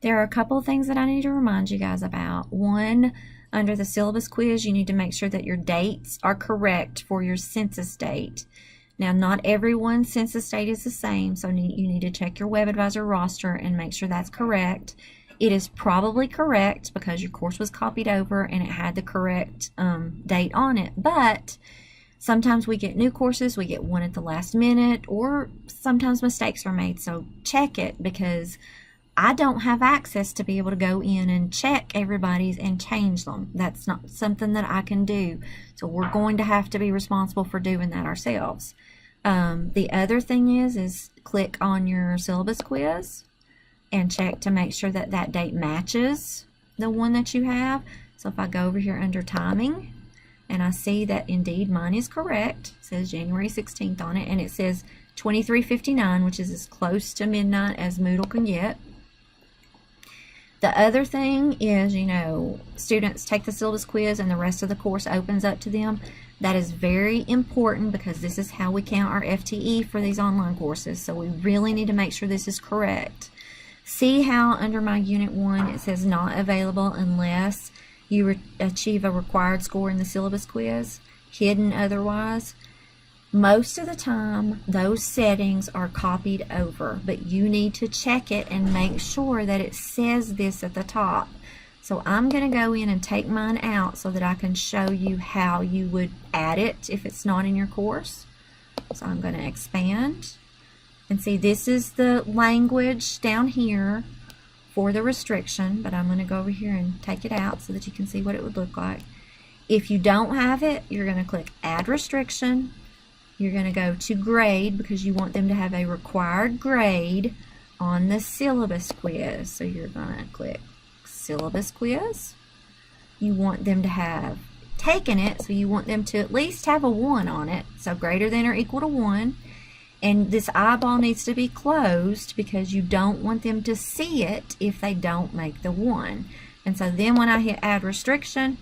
There are a couple of things that I need to remind you guys about. One, under the syllabus quiz, you need to make sure that your dates are correct for your census date. Now, not everyone's census date is the same, so you need to check your Web Advisor roster and make sure that's correct. It is probably correct because your course was copied over and it had the correct date on it, but sometimes we get new courses, we get one at the last minute, or sometimes mistakes are made, so check it, because I don't have access to be able to go in and check everybody's and change them. That's not something that I can do, so we're going to have to be responsible for doing that ourselves. The other thing is click on your syllabus quiz and check to make sure that that date matches the one that you have. So if I go over here under timing, and I see that indeed mine is correct, it says January 16th on it, and it says 23:59, which is as close to midnight as Moodle can get. The other thing is, students take the syllabus quiz and the rest of the course opens up to them. That is very important because this is how we count our FTE for these online courses. So we really need to make sure this is correct. See how under my Unit 1 it says not available unless you achieve a required score in the syllabus quiz, hidden otherwise. Most of the time, those settings are copied over, but you need to check it and make sure that it says this at the top. So I'm going to go in and take mine out so that I can show you how you would add it if it's not in your course. So I'm going to expand. And see, this is the language down here for the restriction, but I'm going to go over here and take it out so that you can see what it would look like. If you don't have it, you're going to click Add Restriction. You're going to go to Grade because you want them to have a required grade on the syllabus quiz. So you're going to click Syllabus Quiz. You want them to have taken it, so you want them to at least have a 1 on it, so greater than or equal to 1. And this eyeball needs to be closed because you don't want them to see it if they don't make the 1. And so then when I hit Add Restriction,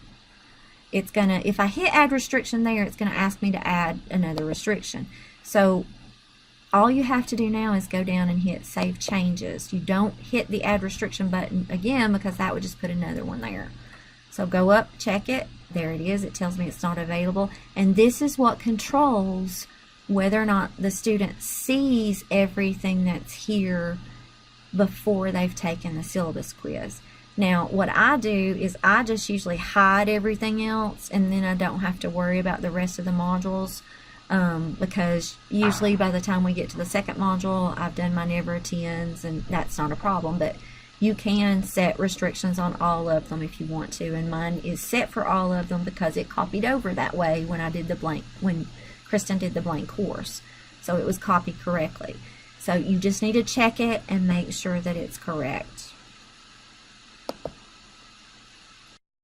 it's gonna, if I hit Add Restriction there, it's gonna ask me to add another restriction. So all you have to do now is go down and hit Save Changes. You don't hit the Add Restriction button again because that would just put another one there. So go up, check it, there it is, it tells me it's not available, and this is what controls whether or not the student sees everything that's here before they've taken the syllabus quiz. Now, what I do is I just usually hide everything else, and then I don't have to worry about the rest of the modules, because usually by the time we get to the second module, I've done my never attends, and that's not a problem. But you can set restrictions on all of them if you want to, and mine is set for all of them because it copied over that way when I did the blank, when Kristen did the blank course, so it was copied correctly. So you just need to check it and make sure that it's correct.